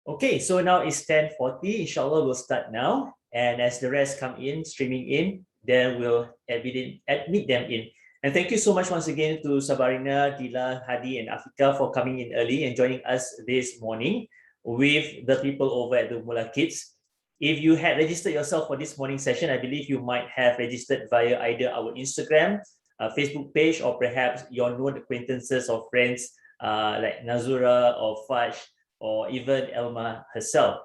Okay, so now it's 10:40. Inshallah, we'll start now. And as the rest come in, streaming in, then we'll admit them in. And thank you so much once again to Sabarina, Dila, Hadi, and Afika for coming in early and joining us this morning with the people over at the Moolah Kids. If you had registered yourself for this morning session, I believe you might have registered via either our Instagram, Facebook page, or perhaps your known acquaintances or friends like Nazura or Faj, or even Elma herself.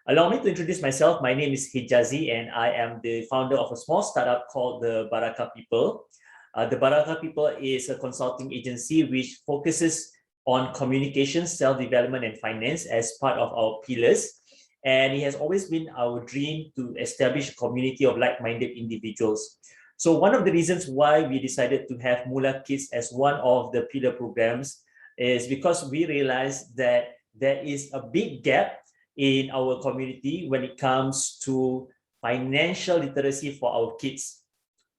Allow me to introduce myself. My name is Hijazi, and I am the founder of a small startup called the Baraka People. The Baraka People is a consulting agency which focuses on communication, self-development, and finance as part of our pillars. And it has always been our dream to establish a community of like-minded individuals. So one of the reasons why we decided to have Moolah Kids as one of the pillar programs is because we realized that there is a big gap in our community when it comes to financial literacy for our kids.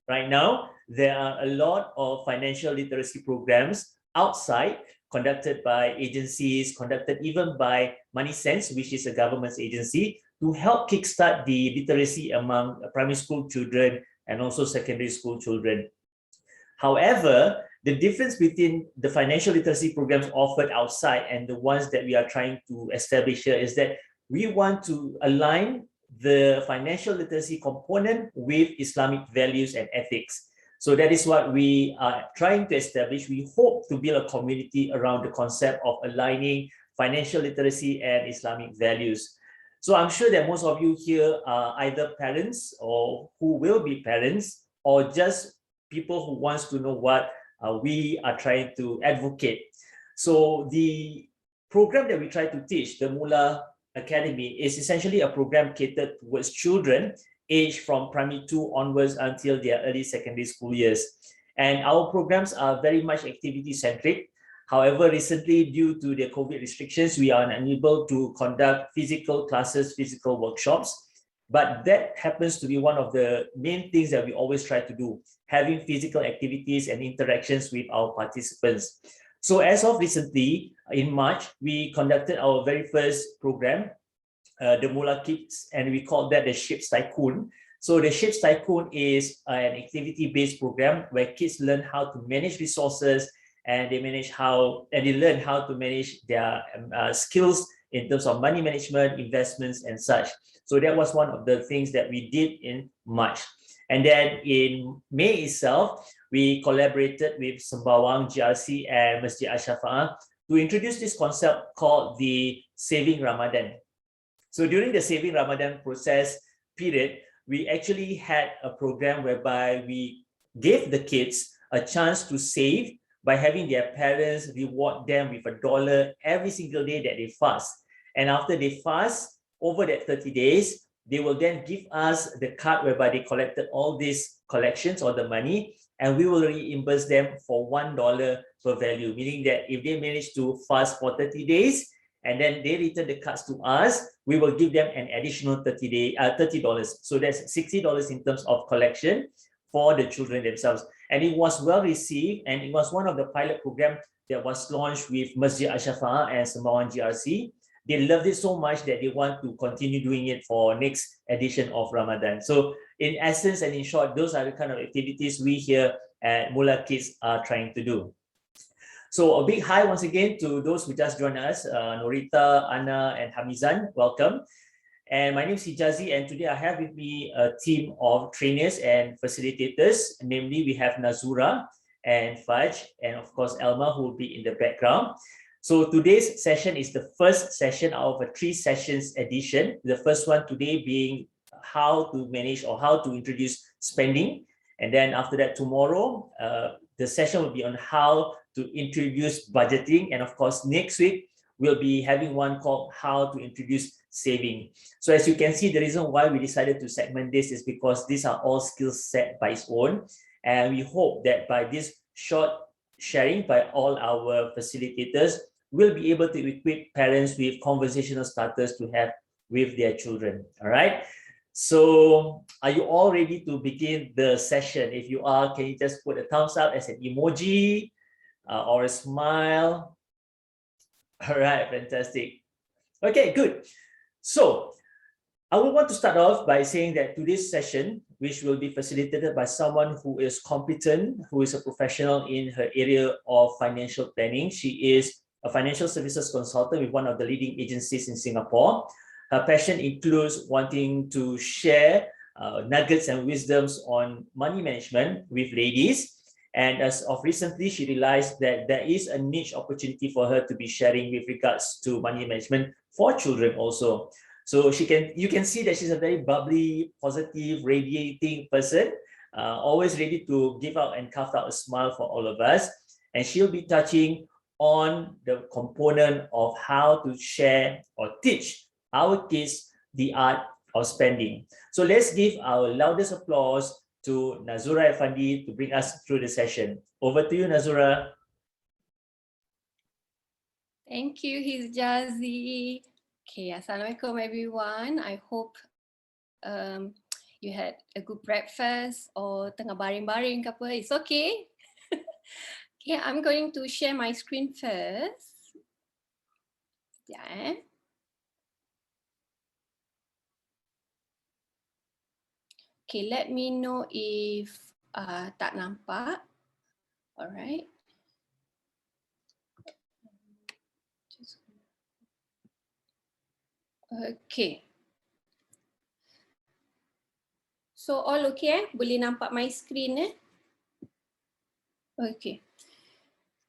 Right now, there are a lot of financial literacy programs outside conducted by agencies, conducted even by Money Sense, which is a government's agency, to help kickstart the literacy among primary school children and also secondary school children. However, the difference between the financial literacy programs offered outside and the ones that we are trying to establish here is that we want to align the financial literacy component with Islamic values and ethics. So that is what we are trying to establish. We hope to build a community around the concept of aligning financial literacy and Islamic values. So I'm sure that most of you here are either parents or who will be parents, or just people who wants to know what we are trying to advocate. So the program that we try to teach, the Moolah Academy, is essentially a program catered towards children aged from primary 2 onwards until their early secondary school years. And our programs are very much activity-centric. However, recently, due to the COVID restrictions, we are unable to conduct physical classes, physical workshops. But that happens to be one of the main things that we always try to do, having physical activities and interactions with our participants. So as of recently, in March, we conducted our very first program, the Moolah Kids, and we called that the Ships Tycoon. So the Ships Tycoon is an activity-based program where kids learn how to manage resources, and they learn how to manage their skills in terms of money management, investments, and such. So that was one of the things that we did in March. And then in May itself, we collaborated with Sembawang GRC and Masjid Al-Shafa'ah to introduce this concept called the Saving Ramadan. So during the Saving Ramadan process period, we actually had a program whereby we gave the kids a chance to save by having their parents reward them with $1 every single day that they fast. And after they fast, over that 30 days, they will then give us the card whereby they collected all these collections or the money, and we will reimburse them for $1 per value, meaning that if they manage to fast for 30 days, and then they return the cards to us, we will give them an additional $30. So that's $60 in terms of collection for the children themselves. And it was well received, and it was one of the pilot programs that was launched with Masjid Al-Shafa'ah and Sembawang GRC. They loved it so much that they want to continue doing it for next edition of Ramadan. So in essence and in short, those are the kind of activities we here at Moolah Kids are trying to do. So a big hi once again to those who just joined us, Norita, Anna, and Hamizan, welcome. And my name is Hijazi, and today I have with me a team of trainers and facilitators. Namely, we have Nazura and Faj, and of course, Elma, who will be in the background. So today's session is the first session out of a 3 sessions edition. The first one today being how to manage or how to introduce spending. And then after that, tomorrow, the session will be on how to introduce budgeting. And of course, next week, we'll be having one called how to introduce saving. So as you can see, the reason why we decided to segment this is because these are all skills set by its own. And we hope that by this short sharing by all our facilitators, we'll be able to equip parents with conversational starters to have with their children. All right. So are you all ready to begin the session? If you are, can you just put a thumbs up as an emoji or a smile? All right, fantastic. Okay, good. So I would want to start off by saying that today's session, which will be facilitated by someone who is competent, who is a professional in her area of financial planning. She is a financial services consultant with one of the leading agencies in Singapore. Her passion includes wanting to share nuggets and wisdoms on money management with ladies. And as of recently, she realized that there is a niche opportunity for her to be sharing with regards to money management for children also. So you can see that she's a very bubbly, positive, radiating person, always ready to give out and cast out a smile for all of us. And she'll be touching on the component of how to share or teach our kids the art of spending. So let's give our loudest applause to Nazura Effendi to bring us through the session. Over to you, Nazura. Thank you, Hizjazi. Okay, Assalamualaikum everyone. I hope you had a good breakfast or tengah baring-baring ke apa. It's okay. Okay, I'm going to share my screen first. Yeah. Okay, let me know if tak nampak. Alright. Okay. So all okay? Boleh nampak my screen Okay.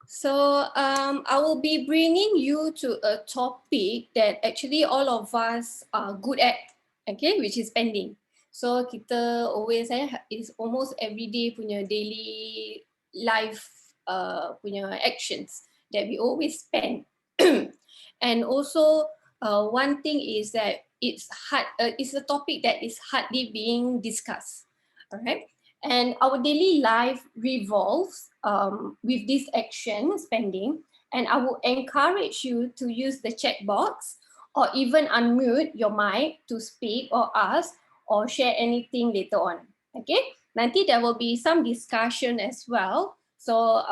So I will be bringing you to a topic that actually all of us are good at, okay, which is spending. So kita always is almost everyday punya daily life punya actions that we always spend. And also one thing is that it's a topic that is hardly being discussed. All right. And our daily life revolves with this action, spending, and I will encourage you to use the chat box or even unmute your mic to speak or ask or share anything later on. Okay, nanti there will be some discussion as well. So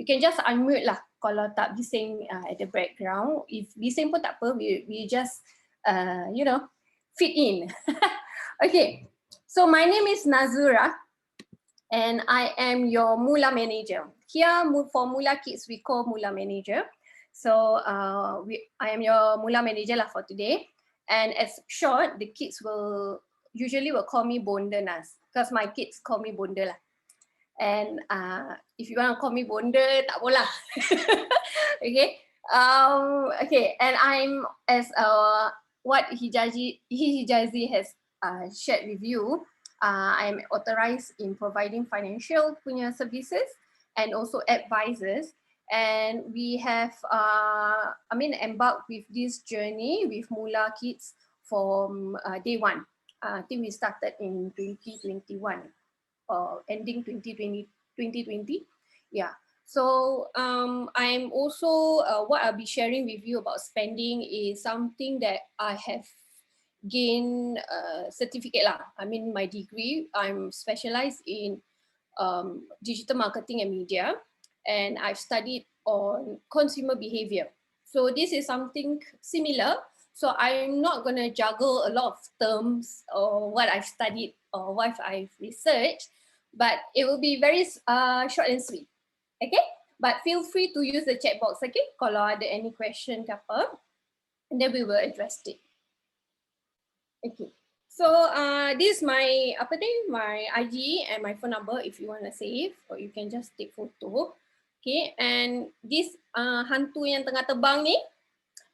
you can just unmute lah kalau tak bising at the background. If bising pun tak apa, we just fit in. Okay. So my name is Nazura and I am your Moolah Manager. Here for Moolah Kids, we call Moolah Manager. So I am your Moolah Manager lah for today. And as short, the kids usually call me Bonda Naz because my kids call me Bonda lah. And if you want to call me Bonda, tak boleh. Okay. Okay, and I'm as what Hijazi has shared with you. I am authorized in providing financial punya services and also advisors. And we have, embarked with this journey with Moolah Kids from day one. I think we started in 2021, ending 2020. Yeah. So I'm also, what I'll be sharing with you about spending is something that I have gain certificate lah. I mean my degree, I'm specialized in digital marketing and media, and I've studied on consumer behavior. So this is something similar. So I'm not going to juggle a lot of terms or what I've studied or what I've researched, but it will be very short and sweet. Okay? But feel free to use the chat box, okay? Kalau ada any question ke apa, and then we will address it. Okay, so this is my my IG and my phone number if you want to save, or you can just take photo. Okay, and this hantu yang tengah terbang ni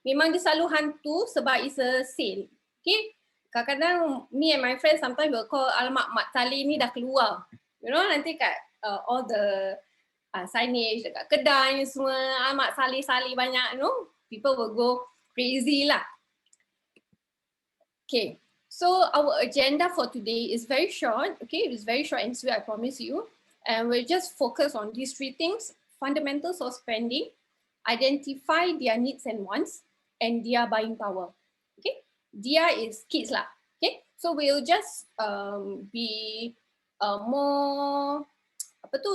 memang dia selalu hantu sebab it's a sale. Okay, kadang-kadang me and my friends sometimes will call, alamak Mak Saleh ni dah keluar. You know, nanti kat all the signage dekat kedai ni semua, Mak Saleh banyak, you know, people will go crazy lah. Okay, so our agenda for today is very short. Okay, it's very short and sweet, I promise you. And we'll just focus on these three things: fundamentals of spending, identify their needs and wants, and their buying power. Okay, dia is kids lah. Okay, so we'll just be more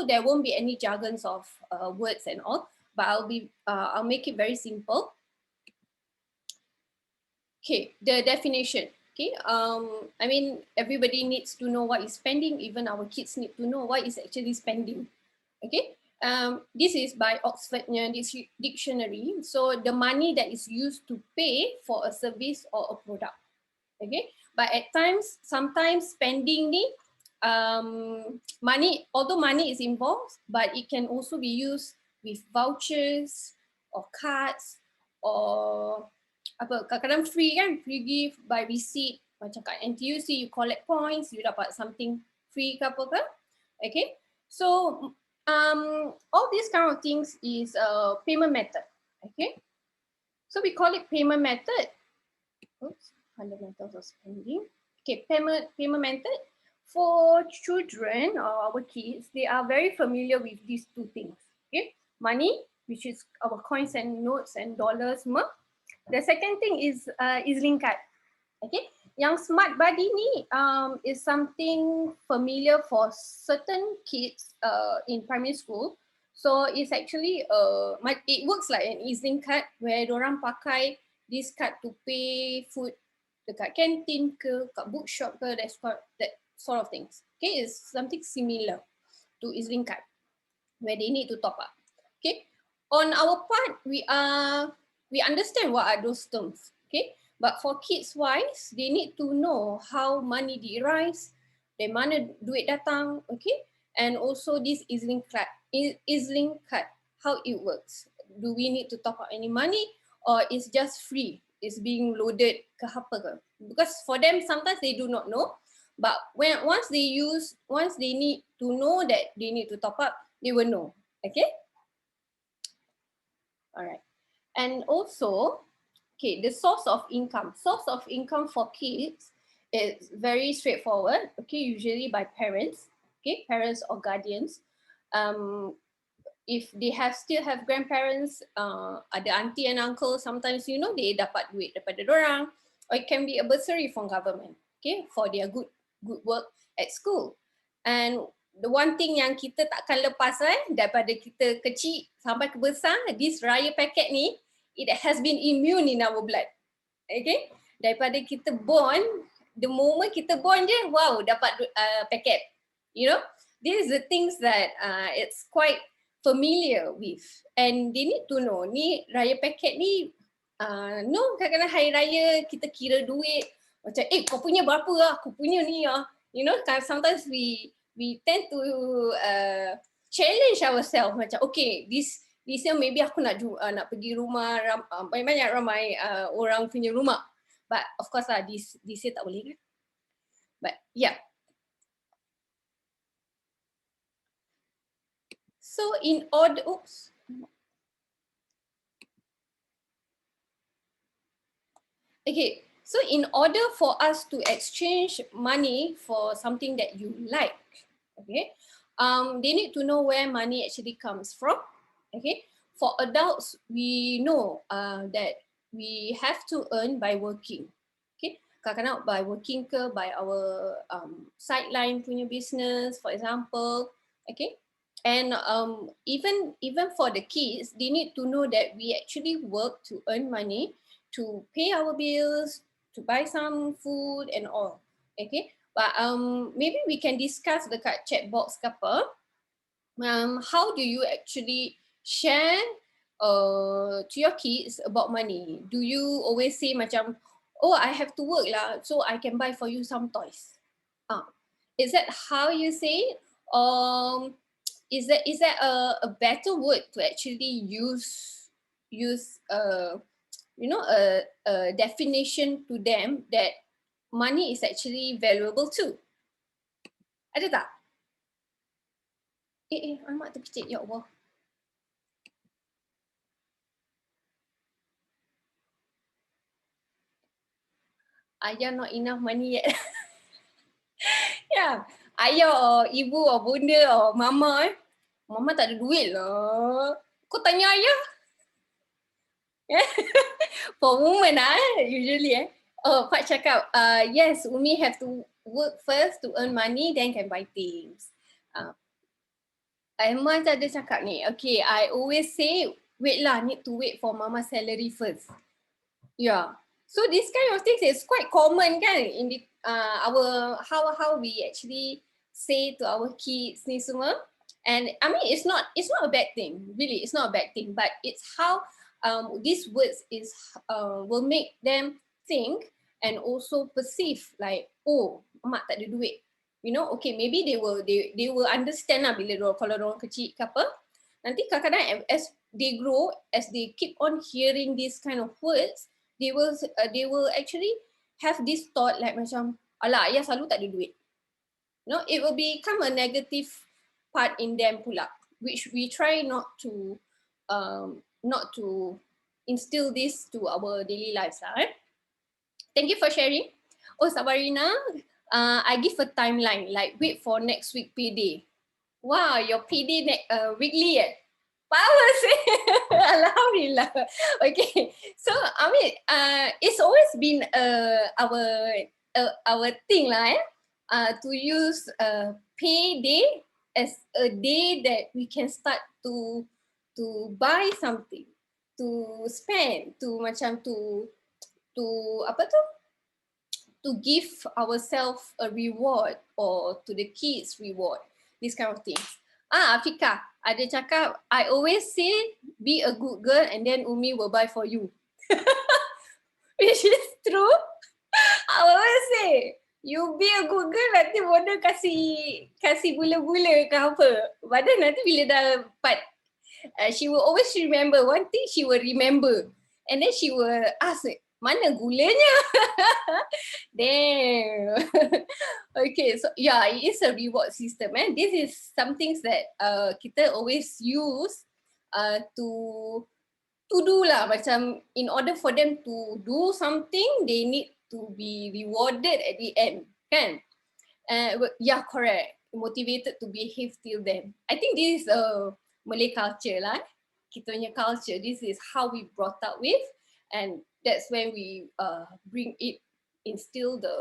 there won't be any jargons of words and all, but I'll make it very simple. Okay, the definition. Okay, I mean, everybody needs to know what is spending. Even our kids need to know what is actually spending. Okay, this is by Oxfordnya dictionary. So the money that is used to pay for a service or a product. Okay, but at times, sometimes spending ni, money, although money is involved, but it can also be used with vouchers or cards or apa, kadang-kadang free kan, free gift by receipt, macam kat NTUC you collect points, you dapat something free ke apa ke. Okay, so all these kind of things is a payment method. Okay, so we call it payment method. Oops, fundamentals of spending. Okay, payment method. For children or our kids, they are very familiar with these two things. Okay, money, which is our coins and notes and dollars. The second thing is link card. Okay, yang smart buddy ni is something familiar for certain kids in primary school. So it's actually it works like an EasyLink card where dorang pakai this card to pay food dekat canteen ke, kat bookshop ke, that sort of things. Okay, it's something similar to EasyLink card where they need to top up. Okay, on our part we understand what are those terms. Okay, but for kids wise, they need to know how money derives, dari mana duit datang, okay, and also this EasyLink card, how it works. Do we need to top up any money or it's just free? It's being loaded ke apa ke? Because for them sometimes they do not know, but once they need to know that they need to top up, they will know. Okay. All right. And also, okay, the source of income. Source of income for kids is very straightforward. Okay, usually by parents. Okay, parents or guardians. If they still have grandparents, ada auntie and uncle, sometimes they dapat duit daripada dorang, or it can be a bursary from government. Okay, for their good work at school. And the one thing yang kita takkan lepas daripada kita kecil sampai ke besar, this raya packet ni, it has been immune in our blood. Okay, daripada kita born, the moment kita born je, wow, dapat packet. These are the things that it's quite familiar with, and they need to know ni raya packet ni. No, kadang-kadang hari raya kita kira duit macam kau punya berapa lah, aku punya ni lah. Sometimes we tend to challenge ourselves macam okay, this year maybe aku nak pergi rumah banyak-banyak ramai orang punya rumah, but of course lah this year tak boleh kan. But yeah, so in order, okay, so in order for us to exchange money for something that you like, okay, they need to know where money actually comes from. Okay, for adults, we know that we have to earn by working. Okay, kadang-kadang by working ke, by our sideline punya business, for example. Okay, and even for the kids, they need to know that we actually work to earn money to pay our bills, to buy some food and all. Okay, but maybe we can discuss dekat chat box ke apa. How do you actually share to your kids about money? Do you always say macam, oh, I have to work lah, so I can buy for you some toys? Is that how you say it? Is that a better word to actually use a definition to them that money is actually valuable too? Ada tak? Alamak terpicit, ya Allah. Ayah not enough money yet. Yeah, ayah or ibu or bunda or mama mama tak ada duit lah. Kau tanya ayah. For women usually Pak cakap, yes, Umi have to work first to earn money, then can buy things. Aiman ada cakap ni, okay, I always say, wait lah, need to wait for mama salary first. Yeah, So this kind of things is quite common kan in the our how we actually say to our kids ni semua. And I mean it's not a bad thing, really it's not a bad thing, but it's how these words is will make them think and also perceive like, oh, mak tak ada duit. You know, okay, maybe they will understand lah bila kalau orang kecil ke apa. Nanti kadang-kadang as they grow, as they keep on hearing these kind of words, they will actually have this thought like macam, alah, ayah selalu tak ada duit. You know, it will become a negative part in them pula, which we try not to instill this to our daily lives lah. Thank you for sharing. Oh, Sabarina, I give a timeline, like wait for next week payday. Wow, your payday weekly power sih. Alhamdulillah. Okay, so I mean, it's always been our thing lah, to use payday as a day that we can start to buy something, to spend, to macam to apa tu? To give ourselves a reward or to the kids reward, this kind of things. Afika, ada cakap, I always say be a good girl and then Umi will buy for you. Which is true. I always say, you be a good girl, nanti Bonda kasih gula-gula ke apa. Padahal nanti bila dah dapat, she will always remember, one thing she will remember. And then she will ask, mana gulanya? Damn. Okay, so yeah, it is a reward system, and this is some things that kita always use to do lah. Macam in order for them to do something, they need to be rewarded at the end, kan? Yeah, correct. Motivated to behave till then. I think this is a Malay culture lah. Kita punya culture. This is how we brought up with, and that's when we bring it, instill the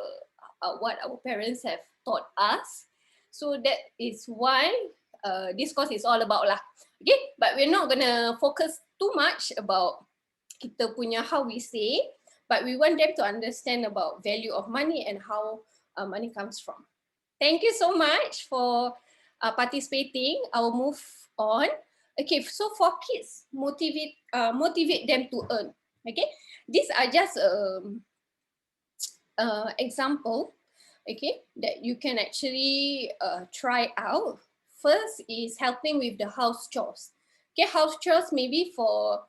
what our parents have taught us. So that is why this course is all about lah. Okay, but we're not gonna focus too much about kita punya how we say, but we want them to understand about value of money and how money comes from. Thank you so much for participating. I will move on. Okay, so for kids, motivate them to earn. Okay, these are just example, okay, that you can actually try out. First is helping with the house chores. Okay, house chores maybe for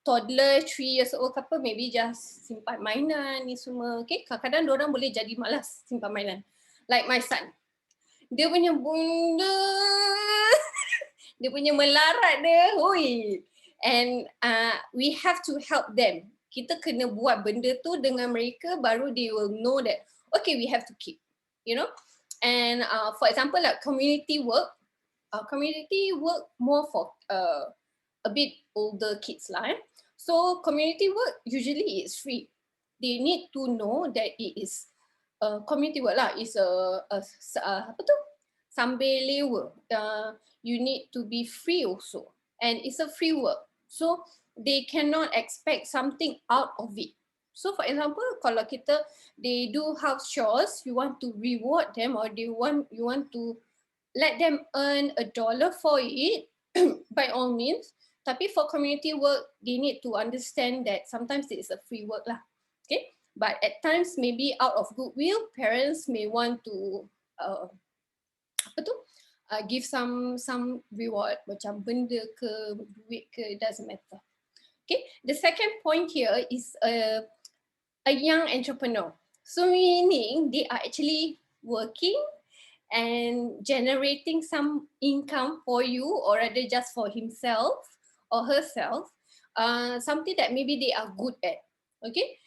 toddler 3 years old couple, maybe just simpan mainan ni semua. Okay, kadang-kadang diorang boleh jadi malas simpan mainan. Like my son, dia punya bunda, dia punya melarat dia, hui. And we have to help them. Kita kena buat benda tu dengan mereka, baru they will know that, okay, we have to keep, you know. And for example, like community work more for a bit older kids lah. So community work usually is free. They need to know that it is community work lah. It's apa tu? Sambil lewa. You need to be free also, and it's a free work. So they cannot expect something out of it. So for example, kalau they do house chores, you want to reward them, or you want to let them earn $1 for it, by all means. Tapi for community work, they need to understand that sometimes it is a free work lah. Okay, but at times maybe out of goodwill, parents may want to apa tu? Give some reward, macam benda ke, duit ke, it doesn't matter. Okay, the second point here is a young entrepreneur. So meaning they are actually working and generating some income for you, or rather just for himself or herself, something that maybe they are good at. Okay,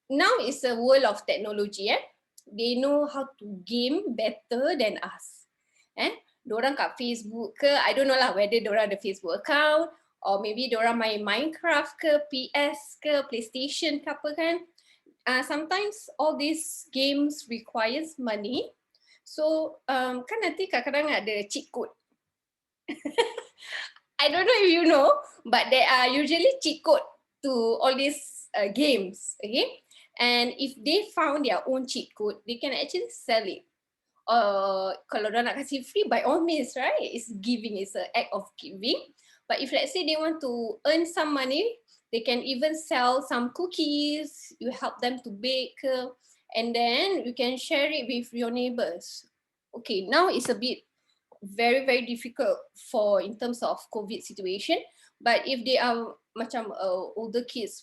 now is a world of technology. They know how to game better than us. Diorang kat Facebook ke, I don't know lah whether diorang ada Facebook account, or maybe diorang main Minecraft ke, PS ke, PlayStation ke apa kan. Sometimes all these games requires money. So kan nanti kadang-kadang ada cheat code. I don't know if you know, but there are usually cheat code to all these games, okay? And if they found their own cheat code, they can actually sell it. Kalau dia nak kasih free, by all means, right? It's giving, it's an act of giving. But if let's say they want to earn some money, they can even sell some cookies, you help them to bake, and then you can share it with your neighbors. Okay, now it's a bit very, very difficult for in terms of COVID situation. But if they are macam older kids,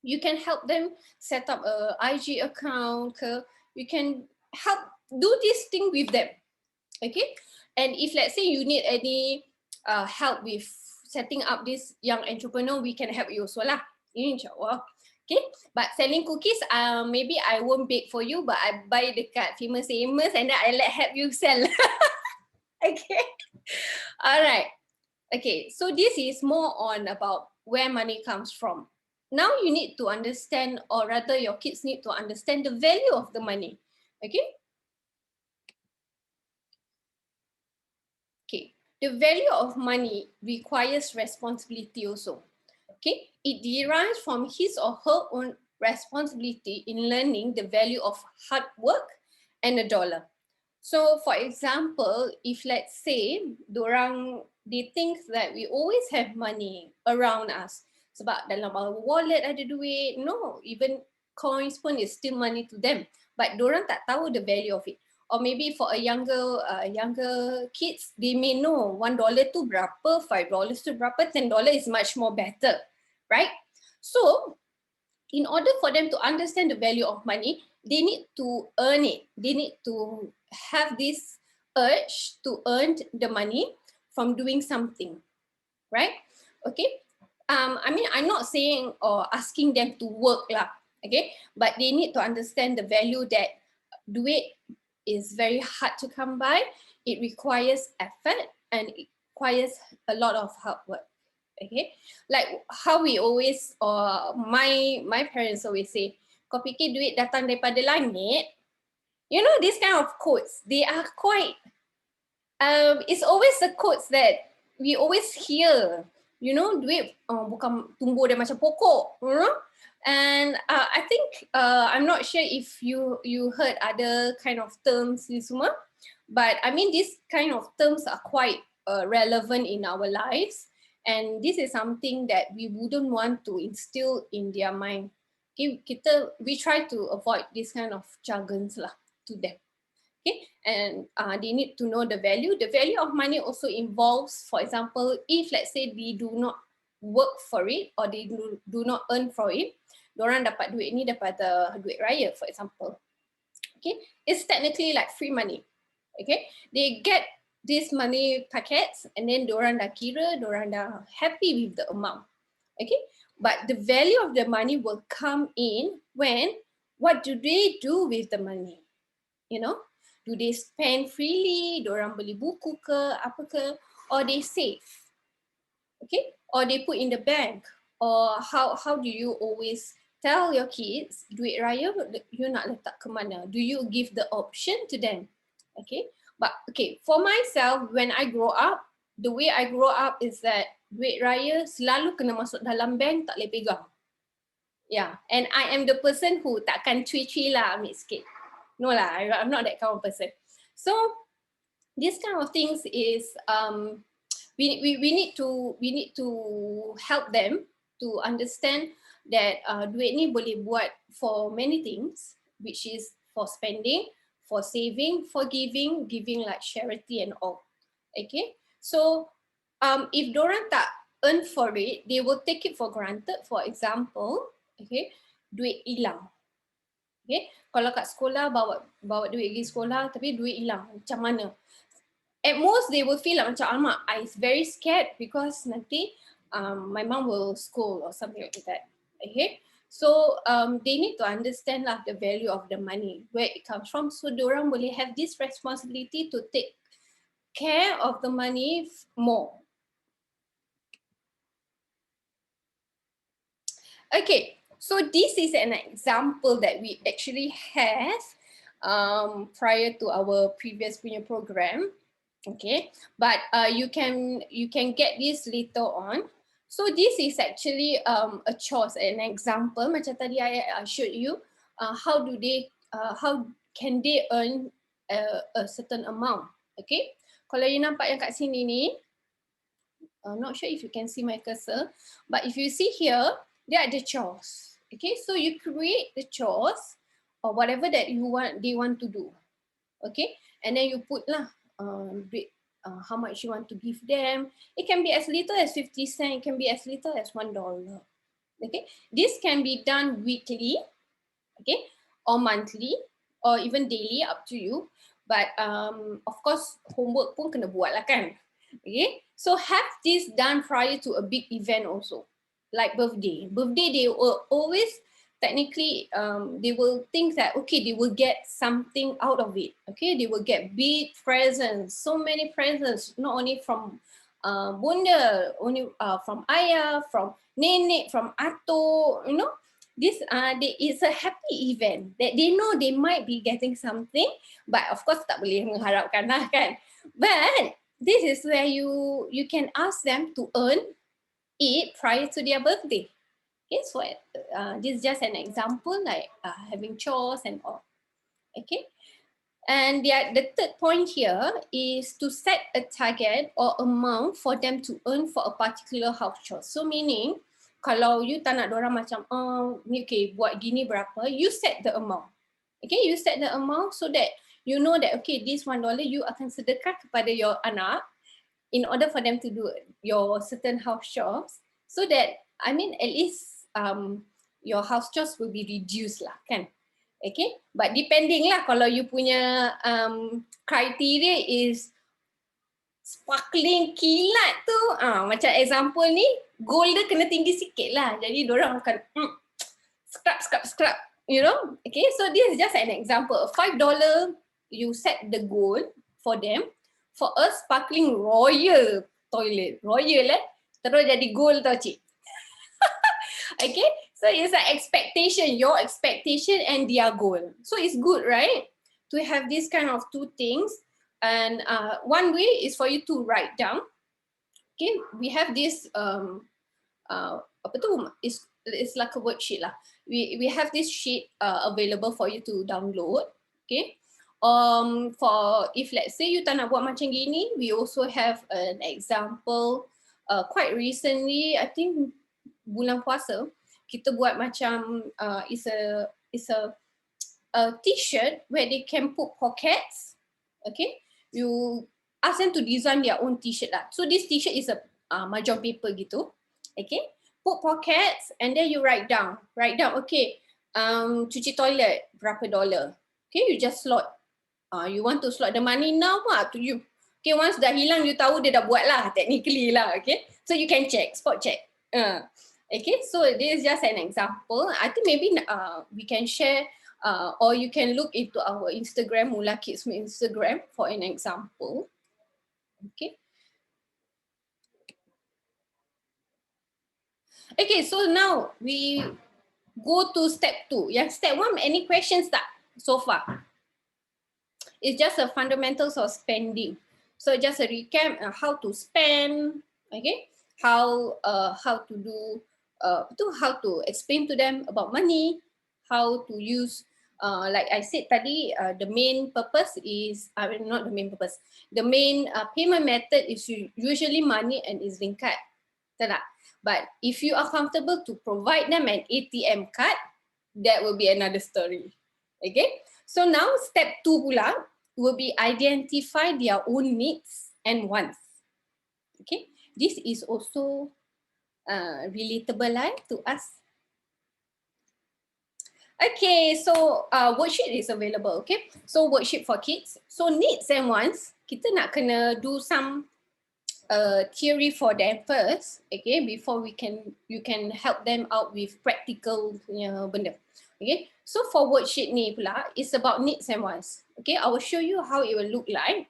you can help them set up a IG account, you can help do this thing with them, okay? And if let's say you need any help with setting up this young entrepreneur, we can help you also lah, insyaAllah. Okay, but selling cookies, maybe I won't bake for you, but I buy dekat Famous Amos and then I help you sell. Okay, all right. Okay, so this is more on about where money comes from. Now you need to understand, or rather your kids need to understand the value of the money, okay? Okay, the value of money requires responsibility also, okay? It derives from his or her own responsibility in learning the value of hard work and a dollar. So for example, if let's say they think that we always have money around us, sebab dalam our wallet ada duit, no, even coins pun is still money to them, but diorang tak tahu the value of it. Or maybe for a younger kids, they may know $1 tu berapa, $5 tu berapa, $10 is much more better, right? So in order for them to understand the value of money, they need to earn it. They need to have this urge to earn the money from doing something, right? Okay. I mean, I'm not saying or asking them to work lah, okay? But they need to understand the value that duit is very hard to come by. It requires effort and it requires a lot of hard work. Okay, like how we always, or my parents always say, kau fikir duit datang daripada langit? You know, this kind of quotes, they are quite, it's always the quotes that we always hear, you know, duit bukan tumbuh dari macam pokok, you know? And I think, I'm not sure if you heard other kind of terms ni semua, but I mean, these kind of terms are quite relevant in our lives. And this is something that we wouldn't want to instill in their mind. Okay, we try to avoid this kind of jargons lah to them. Okay, and they need to know the value. The value of money also involves, for example, if let's say they do not work for it or they do not earn for it, diorang dapat duit ni daripada duit raya, for example. Okay, it's technically like free money. Okay, they get these money packets and then diorang dah kira, diorang dah happy with the amount. Okay, but the value of the money will come in when, what do they do with the money? You know, do they spend freely, diorang beli buku ke, apa ke, or they save? Okay, or they put in the bank, or how do you always tell your kids, duit raya you nak letak ke mana? Do you give the option to them? Okay, but okay, for myself, when I grow up, the way I grow up is that duit raya selalu kena masuk dalam bank, tak boleh pegang. Yeah, and I am the person who takkan cuci lah ambil sikit. No lah, I'm not that kind of person. So this kind of things is we need to help them to understand that duit ni boleh buat for many things, which is for spending, for saving, for giving like charity and all. Okay, so if diorang tak earn for it, they will take it for granted. For example, okay, duit hilang. Okay, kalau kat sekolah bawa duit pergi sekolah tapi duit hilang, macam mana? At most they will feel like macam, alamak, I is very scared because nanti my mom will scold or something like that. Okay, so they need to understand lah the value of the money, where it comes from, so diorang boleh have this responsibility to take care of the money more. Okay, so this is an example that we actually have prior to our previous punya program. Okay, but you can get this later on. So this is actually a chores, an example. Macam tadi I showed you, how can they earn a certain amount. Okay, kalau you nampak yang kat sini ni, not sure if you can see my cursor, but if you see here, there are the chores. Okay, so you create the chores or whatever that they want to do. Okay, and then you put lah how much you want to give them. It can be as little as 50 cents, it can be as little as $1. Okay, this can be done weekly, okay, or monthly, or even daily, up to you. But of course, homework pun kena buat lah kan. Okay, so have this done prior to a big event also, like birthday. Birthday, they will always technically they will think that okay, they will get something out of it. Okay, they will get big presents, so many presents, not only from bunda, only from ayah, from nenek, from ato, you know. This is a happy event that they know they might be getting something, but of course tak boleh mengharapkan lah kan. But this is where you can ask them to earn it prior to their birthday. Okay, so this is just an example, like having chores and all. Okay, and the third point here is to set a target or amount for them to earn for a particular house chore. So meaning, kalau you tak nak dorang macam, ni okay, buat gini berapa, you set the amount. Okay, you set the amount so that you know that okay, this $1 you akan sedekah kepada your anak in order for them to do your certain house chores, so that I mean at least your house chores will be reduced lah kan. Okay, but depending lah, kalau you punya criteria is sparkling kilat tu, macam example ni, gold dia kena tinggi sikit lah, jadi diorang akan scrap, you know. Okay, so this is just an example. $5 you set the goal for them for a sparkling royal toilet. Royal terus jadi gold tau cik. Okay, so it's an expectation, your expectation and their goal. So it's good, right, to have this kind of two things. And one way is for you to write down. Okay, we have this apa tu, it's like a worksheet lah. We have this sheet available for you to download. Okay, for if let's say you tak nak buat macam gini, we also have an example quite recently, I think bulan puasa, kita buat macam is a t-shirt where they can put pockets. Okay, you ask them to design their own t-shirt lah. So this t-shirt is a mahjong paper gitu. Okay, put pockets and then you write down, okay, cuci toilet berapa $. Okay, you just slot. You want to slot the money now pun up to you. Okay, once dah hilang, you tahu dia dah buat lah, technically lah. Okay, so you can check, spot check. Okay, so this is just an example. I think maybe we can share or you can look into our Instagram, Moolah Kids Instagram, for an example. Okay. Okay, so now we go to step 2. Yang step 1, any questions tak so far? It's just a fundamentals of spending. So just a recap, how to spend, okay? How to do, how to explain to them about money, how to use, like I said tadi, the main purpose is, not the main purpose, the main payment method is usually money and EZ-Link card. Tak? But if you are comfortable to provide them an ATM card, that will be another story. Okay, so now step 2 pula will be identify their own needs and wants. Okay, this is also relatable to us. Okay, so worksheet is available. Okay, so worksheet for kids. So needs and wants, kita nak kena do some theory for them first, okay, before you can help them out with practical benda. Okay, so for worksheet ni pula, it's about needs and wants. Okay, I will show you how it will look like.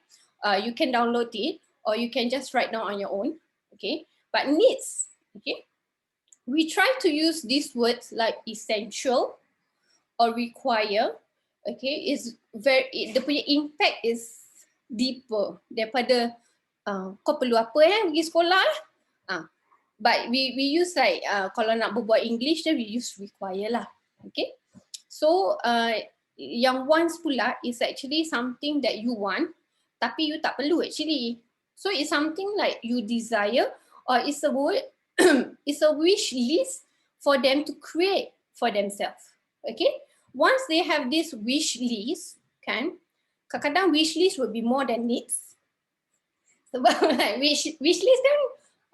You can download it or you can just write down on your own. Okay, but needs, okay, we try to use these words like essential or require. Okay, is very, the punya impact is deeper daripada kau perlu apa pergi sekolah. But we use like kalau nak berbual English then we use require lah. Okay. So yang wants pula is actually something that you want tapi you tak perlu actually. So it's something like you desire or it's a word it's a wish list for them to create for themselves. Okay. Once they have this wish list, kan, kadang-kadang wish list will be more than needs. Sebab like wish list kan,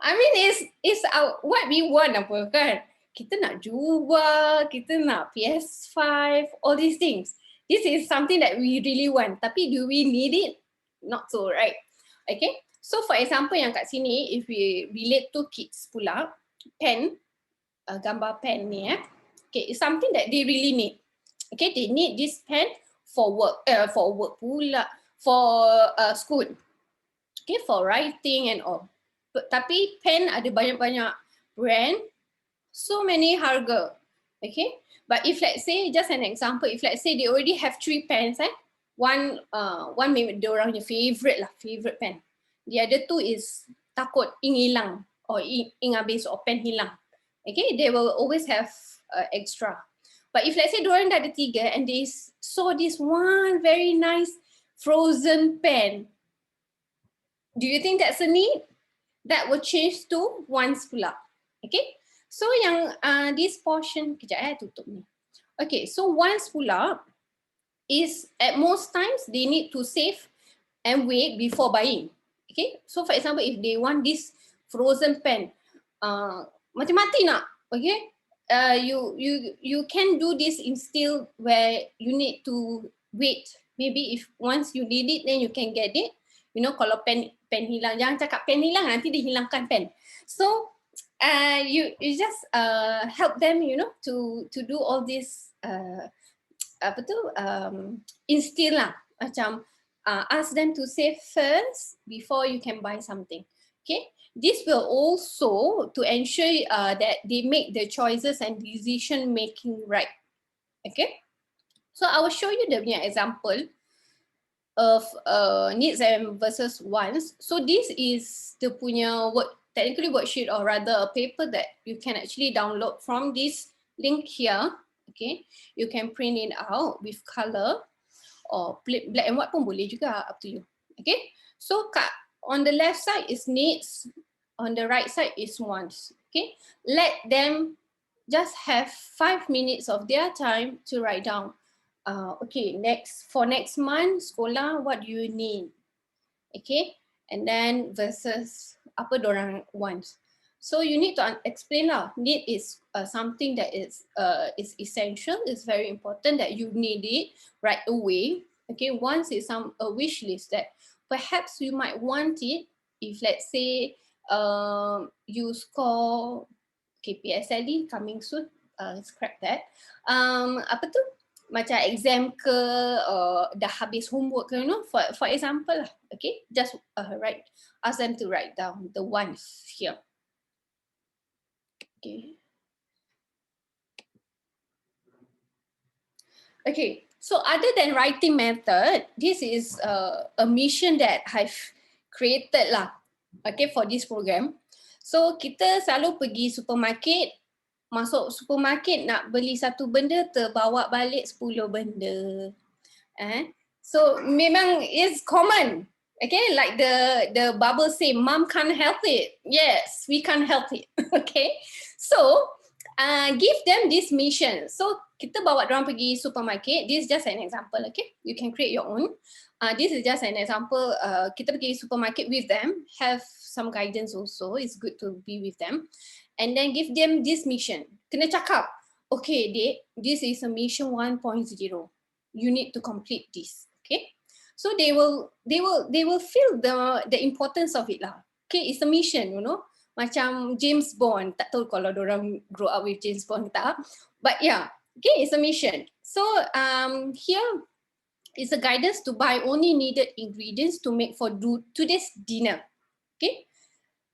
I mean is what we want apa kan. Kita nak jubah, kita nak PS5, all these things. This is something that we really want. Tapi do we need it? Not so, right? Okay. So for example yang kat sini, if we relate to kids pula, pen, gambar pen ni okay, it's something that they really need. Okay, they need this pen for work pula, for school. Okay, for writing and all. Tapi pen ada banyak-banyak brand, so many harga. Okay, but if let's say, just an example, if let's say they already have 3 pens, one maybe diorangnya favorite pen. The other 2 is takut ink hilang or ink habis or pen hilang. Okay, they will always have extra. But if let's say diorang dah ada 3 and they saw this one very nice frozen pen, do you think that's a need? That will change to wants pula. Okay, so yang this portion, kejap tutup ni. Okay, so wants pula is at most times they need to save and wait before buying. Okay, so for example, if they want this frozen pen, mati-mati nak, okay, you can do this in still where you need to wait. Maybe if once you need it, then you can get it. You know, kalau pen hilang, jangan cakap pen hilang, nanti dihilangkan pen. So you just help them, you know, to do all this instill lah, macam ask them to save first before you can buy something. Okay, this will also to ensure that they make the choices and decision making right. Okay, so I will show you the example of needs and versus wants. So this is the punya technically worksheet, or rather a paper that you can actually download from this link here. Okay, you can print it out with color or black and white pun boleh juga, up to you. Okay, so on the left side is needs, on the right side is wants. Okay, let them just have 5 minutes of their time to write down. Okay, for next month sekolah, what do you need? Okay, and then versus apa dorang wants. So you need to explain lah. Need is something that is essential. It's very important that you need it right away. Okay, wants is a wish list that perhaps you might want it if let's say you score KPSLE coming soon. Scrap that. Apa tu? Macam exam ke, dah habis homework ke, you know, for example lah, okay, just ask them to write down the ones here. Okay. Okay, so other than writing method, this is a mission that I've created lah, okay, for this program. So kita selalu pergi supermarket, masuk supermarket nak beli satu benda, terbawa balik 10 benda. So memang is common. Okay, like the bubble say, mom can't help it. Yes, we can't help it. Okay, so give them this mission. So kita bawa dorang pergi supermarket. This is just an example. Okay, you can create your own. This is just an example. Kita pergi supermarket with them, have some guidance also. It's good to be with them. And then give them this mission. Kena cakap, okay, this is a mission 1.0. You need to complete this. Okay, so they will feel the importance of it lah. Okay, it's a mission, you know. Macam James Bond. Tak tahu kalau dorang grow up with James Bond tak. But yeah, okay, it's a mission. So here is a guidance to buy only needed ingredients to make for today's dinner. Okay,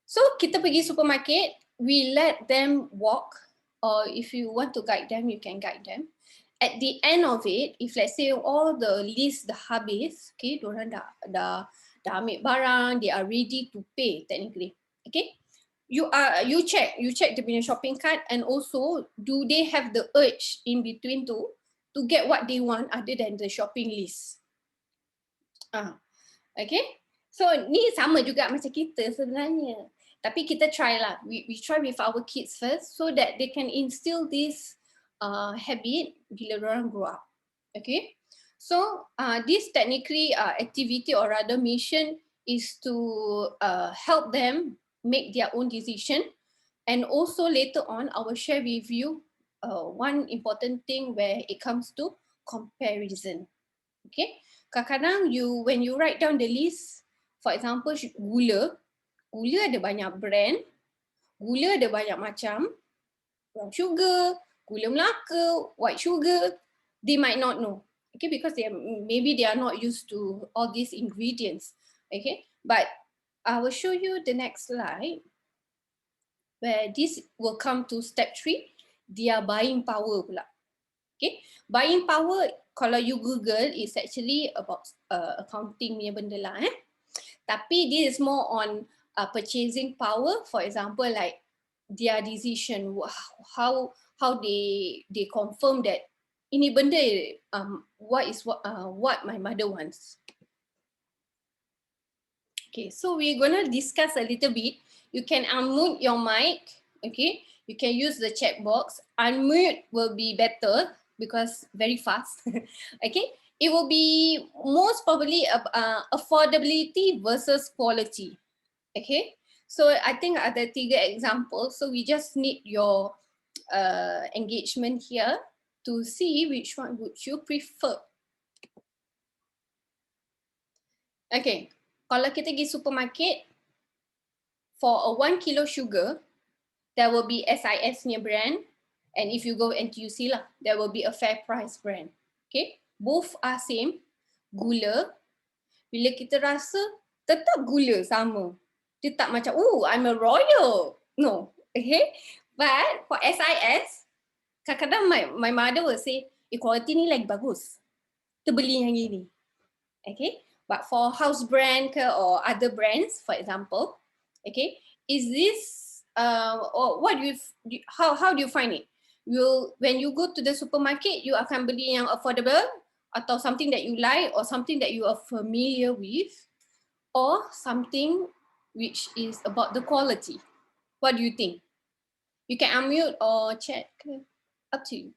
so kita pergi supermarket. We let them walk, or if you want to guide them, you can guide them. At the end of it, if let's say all the list dah habis, okay, diorang dah ambil barang, they are ready to pay technically. Okay, you check dia punya shopping cart, and also do they have the urge in between to get what they want other than the shopping list. Okay, so ni sama juga macam kita sebenarnya, tapi kita try lah, we try with our kids first so that they can instill this habit bila orang grow up. Okay, so this technically activity or rather mission is to help them make their own decision, and also later on I will share with you one important thing where it comes to comparison. Okay, kadang-kadang when you write down the list, for example gula ada banyak brand, gula ada banyak macam, brown sugar, gula Melaka, white sugar, they might not know. Okay, because maybe they are not used to all these ingredients. Okay, but I will show you the next slide where this will come to step 3, their buying power pula. Okay, buying power kalau you Google is actually about accounting punya benda lah. Tapi this is more on purchasing power. For example, like their decision, how they confirm that ini benda what my mother wants. Okay, so we're gonna discuss a little bit. You can unmute your mic. Okay, you can use the chat box. Unmute will be better because very fast. Okay, it will be most probably affordability versus quality. Okay, so I think ada 3 examples. So we just need your engagement here to see which one would you prefer. Okay, kalau kita pergi supermarket, for a 1 kilo sugar, there will be SIS punya brand, and if you go NTUC lah, there will be a fair price brand. Okay, both are same, gula. Bila kita rasa tetap gula sama, dia tak macam, oh I'm a royal. No, okay. But for SIS, kadang-kadang my mother will say, quality ni lagi bagus, kita beli yang ini. Okay, but for house brand ke or other brands, for example, okay, is this or what do you how do you find it? When you go to the supermarket, you akan beli yang affordable atau something that you like or something that you are familiar with, or something which is about the quality. What do you think? You can unmute or chat, up to you.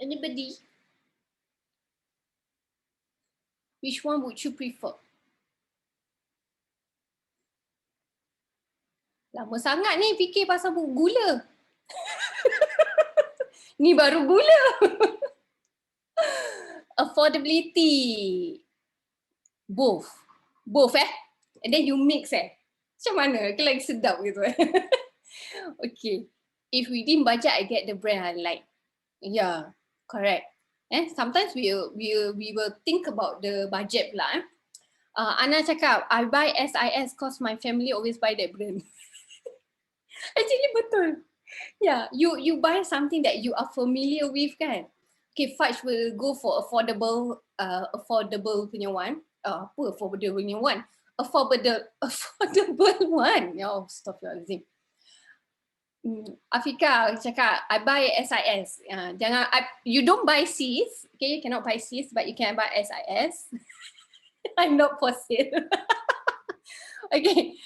Anybody? Which one would you prefer? Lama sangat ni fikir pasal gula. Ni baru gula. Affordability. Both. And then you mix Macam mana? Ke lagi sedap gitu Okay. If within budget, I get the brand I like. Yeah, correct. Sometimes we will think about the budget pula. Ana cakap, I buy SIS cause my family always buy that brand. Actually betul. Yeah, you buy something that you are familiar with kan. Okay, Fudge will go for affordable punya one. Apa affordable punya one? Affordable one. Oh, astaghfirullahaladzim. Afika cakap, I buy SIS. You don't buy Cs. Okay, you cannot buy Cs, but you can buy SIS. I'm not for sale. Okay,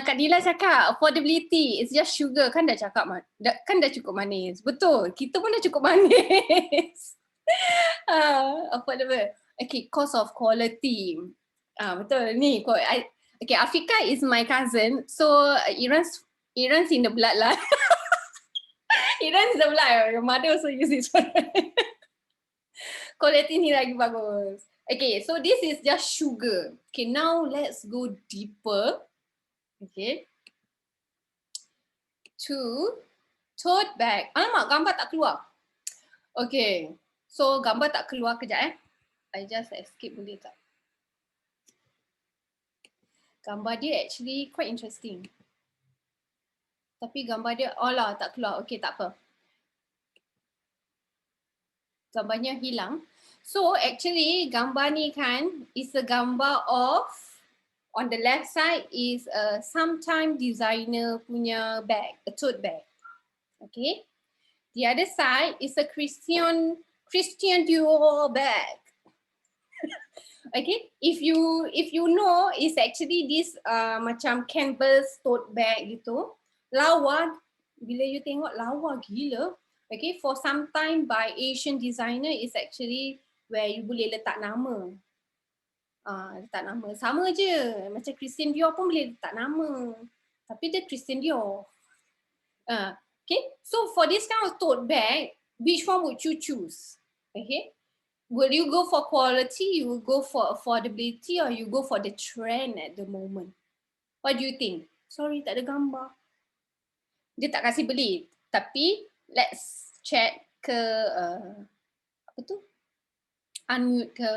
Kak Dila cakap affordability is just sugar, kan dah cakap kan dah cukup manis. Betul, kita pun dah cukup manis. Affordable. Okay, cost of quality. Betul ni. Okay, Afika is my cousin, so it runs in the blood lah. It runs in the blood. Your mother also use this one. Quality ni lagi bagus. Okay, so this is just sugar. Okay, now let's go deeper. Okay. To tote bag. Alamak, gambar tak keluar. Okay, so gambar tak keluar kejap I just escape boleh tak? Gambar dia actually quite interesting. Tapi gambar dia, tak keluar. Okay, tak apa. Gambarnya hilang. So actually gambar ni kan is a gambar of, on the left side is a sometime designer punya bag, a tote bag. Okay. The other side is a Christian Dior bag. Okay, if you know, it's actually this macam canvas tote bag gitu. Lawa, bila you tengok lawa gila. Okay, for some time by Asian designer is actually where you boleh letak nama. Letak nama. Sama je. Macam Christian Dior pun boleh letak nama. Tapi dia Christian Dior. Okay, so for this kind of tote bag, which one would you choose? Okay, will you go for quality, you will go for affordability, or you go for the trend at the moment? What do you think? Sorry, tak ada gambar. Dia tak kasih beli. Tapi let's check ke apa tu? Unmute ke.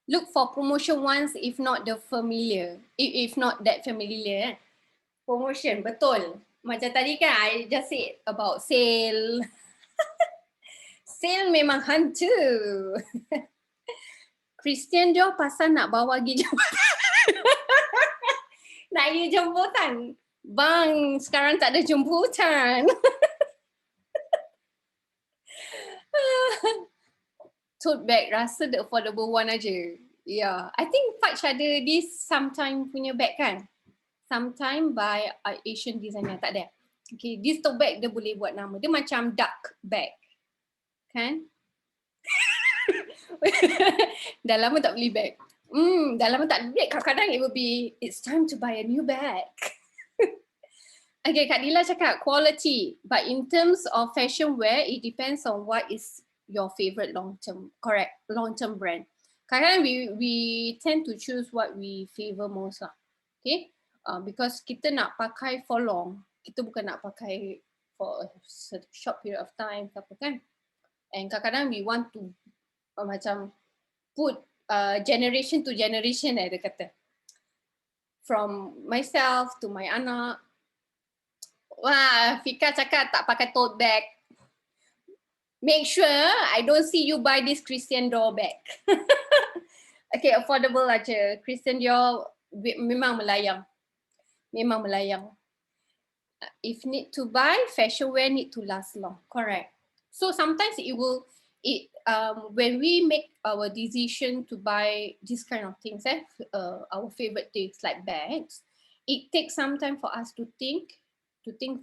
Look for promotion ones if not the familiar. If not that familiar. Promotion, betul. Macam tadi kan I just said about sale. Sale memang hantu. Christian Dior pasal nak bawa pergi jemputan. Nak pergi jemputan. Bang, sekarang tak ada jemputan. Tote bag, rasa the affordable one aja. Yeah, I think Fudge ada this sometime punya bag kan? Sometime by Asian designer, tak ada. Okay, this tote bag dia boleh buat nama. Dia macam duck bag. Kan? Dah lama tak beli bag. Dah lama tak beli bag. Kadang-kadang it will be, it's time to buy a new bag. Okay, Kak Dila cakap quality. But in terms of fashion wear, it depends on what is your favorite long-term brand. Kadang-kadang we tend to choose what we favor most lah. Okay, because kita nak pakai for long. Kita bukan nak pakai for a short period of time ke apa kan. And kadang-kadang we want to macam put generation to generation dia kata. From myself to my anak. Wah, Fika cakap tak pakai tote bag. Make sure I don't see you buy this Christian Dior bag. Okay, affordable aja. Christian Dior memang melayang. Memang melayang. If need to buy, fashion wear need to last long. Correct. So sometimes when we make our decision to buy this kind of things, our favorite things like bags, it takes some time for us to think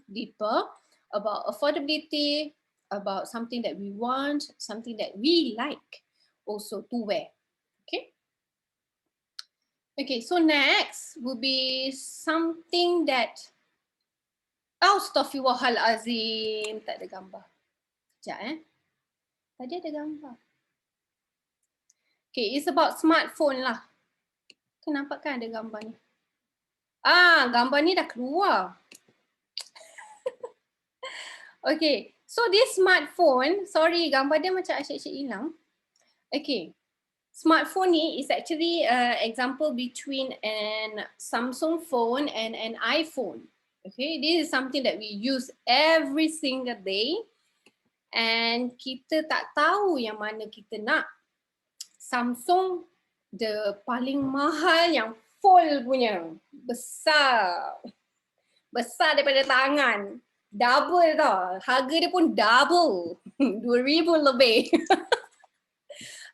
deeper about affordability, about something that we want, something that we like also to wear. Okay. Okay, so next will be something that, astaghfirullahalazim, tak ada gambar. Sekejap Tadi ada gambar. Okay, it's about smartphone lah. Kenapa kan ada gambar ni? Gambar ni dah keluar. Okay, so this smartphone, sorry gambar dia macam asyik-asyik hilang. Okay, smartphone ni is actually an example between an Samsung phone and an iPhone. Okay, this is something that we use every single day. And kita tak tahu yang mana kita nak. Samsung, the paling mahal yang full punya. Besar. Besar daripada tangan. Double tau. Harga dia pun double. 2,000 lebih.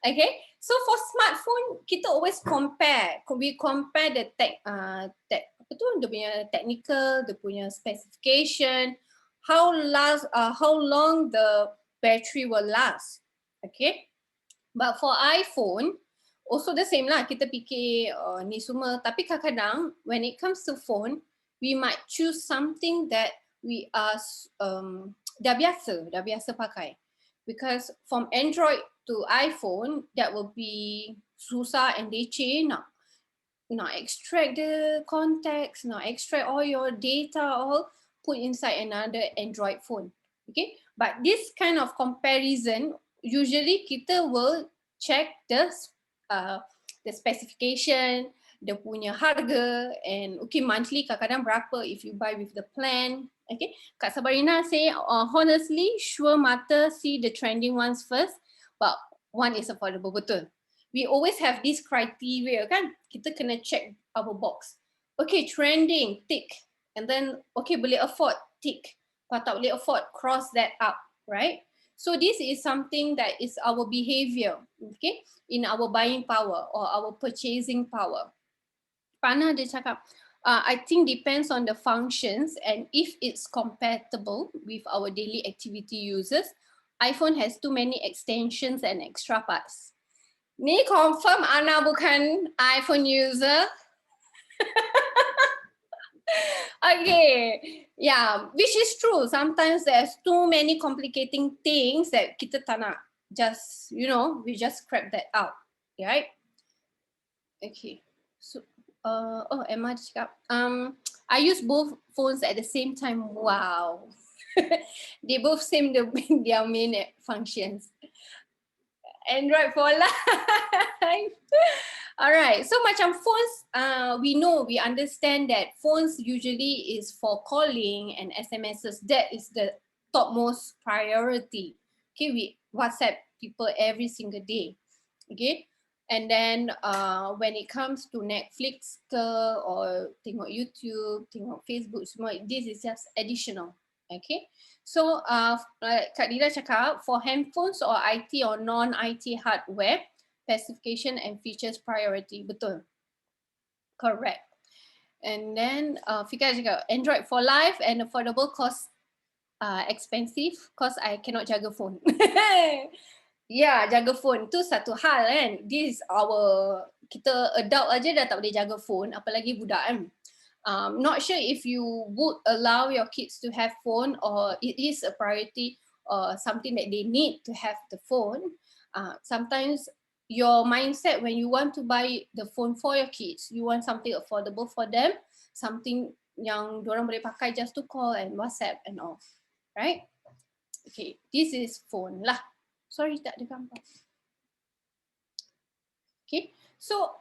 Okay. So for smartphone, kita always compare. We compare the dia punya technical, dia punya specification, how long the battery will last. Okay. But for iPhone, also the same lah. Kita fikir ni semua. Tapi kadang-kadang when it comes to phone, we might choose something that we are dah biasa pakai. Because from Android to iPhone, that will be susah and leceh nak extract the contacts, nak extract all your data, all put inside another Android phone. Okay, but this kind of comparison, usually kita will check the specification, dia punya harga, and okay monthly kadang-kadang berapa if you buy with the plan Okay, Kak Sabarina say, honestly, sure mata see the trending ones first, but one is affordable, betul. We always have this criteria kan, kita kena check our box. Okay, trending, tick. And then, okay, boleh afford, tick. Kalau tak boleh afford, cross that up, right? So this is something that is our behavior, okay, in our buying power or our purchasing power. Pana dia cakap, I think depends on the functions and if it's compatible with our daily activity uses. iPhone has too many extensions and extra parts. Ni confirm Ana bukan iPhone user. Okay, yeah, which is true. Sometimes there's too many complicating things that kita tak nak just, you know, we just scrap that out, right? Okay, so oh, Emma cakap, I use both phones at the same time. Wow. They both same their main functions. Android for life. Alright, so macam phones, we know, we understand that phones usually is for calling and SMSs. That is the topmost priority. Okay, we WhatsApp people every single day. Okay, and then when it comes to Netflix or tengok YouTube, tengok Facebook, semua, this is just additional. Okay, so Kak Dila cakap, for handphones or IT or non-IT hardware, specification and features priority. Betul. Correct. And then Fika cakap, Android for life and affordable, cost expensive, cause I cannot jaga phone. Ya, jaga phone tu satu hal kan. This is our, kita adult aja dah tak boleh jaga phone, apalagi budak kan. Not sure if you would allow your kids to have phone or it is a priority or something that they need to have the phone. Sometimes your mindset when you want to buy the phone for your kids, you want something affordable for them, something yang diorang boleh pakai just to call and WhatsApp and all, right? Okay, this is phone lah. Sorry, tak ada gambar. Okay, so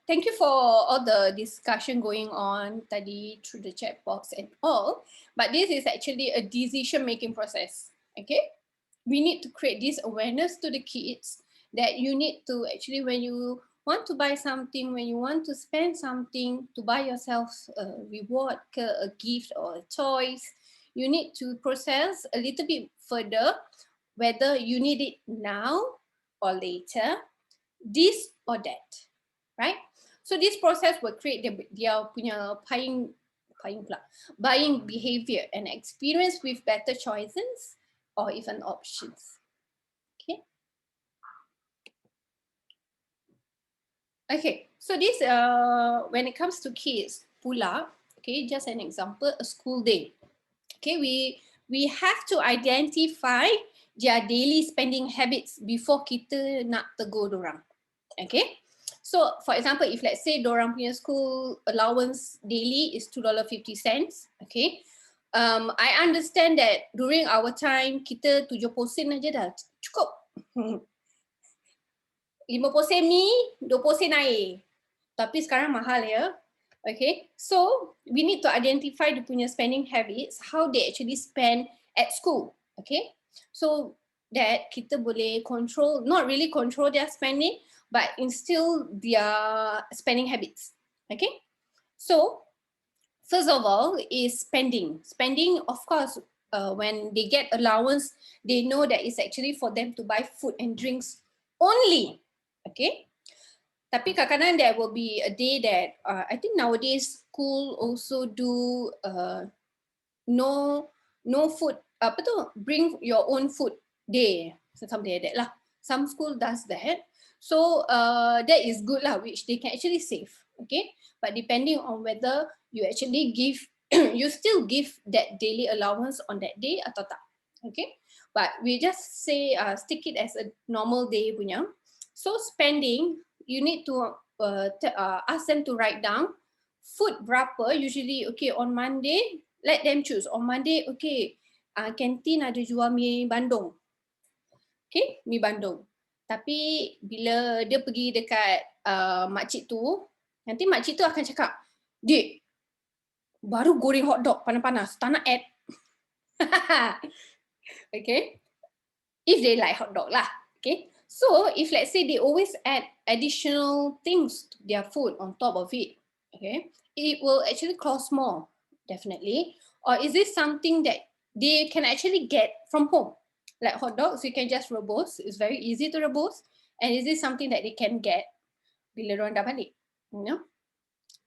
thank you for all the discussion going on tadi through the chat box and all, but this is actually a decision-making process, okay? We need to create this awareness to the kids that you need to actually, when you want to buy something, when you want to spend something to buy yourself a reward, a gift or a choice, you need to process a little bit further whether you need it now or later, this or that, right? So this process will create their punya buying behavior and experience with better choices or even options. Okay. Okay, so this when it comes to kids pula, okay, just an example, a school day. Okay, we have to identify their daily spending habits before kita nak tegur dorang. Okay, so for example, if let's say dorang punya school allowance daily is $2.50, okay, I understand that during our time kita 70 sen aja dah cukup. 50 sen ni 20 sen air. Tapi sekarang mahal ya. Okay, so we need to identify the punya spending habits, how they actually spend at school. Okay, so that kita boleh control, not really control their spending, but instill their spending habits. Okay, so first of all is spending. Spending, of course, when they get allowance, they know that it's actually for them to buy food and drinks only. Okay, tapi kadang-kadang there will be a day that I think nowadays school also do no food, apa tu, bring your own food day, something like that lah. Some school does that, so that is good lah, which they can actually save. Okay, but depending on whether you actually give you still give that daily allowance on that day atau tak. Okay, but we just say stick it as a normal day punya. So spending, you need to ask them to write down food berapa usually. Okay, on Monday let them choose. On Monday, okay, kantin ada jual mi bandung. Okay, mi bandung. Tapi bila dia pergi dekat makcik tu, nanti makcik tu akan cakap, "Dik, baru goreng hotdog panas-panas, tak nak add. Okay, if they like hotdog lah. Okay, so if let's say they always add additional things to their food on top of it, okay, it will actually cost more, definitely. Or is this something that they can actually get from home? Like hot dogs, you can just rebus. It's very easy to rebus. And is this something that they can get bila diorang dah balik? You know?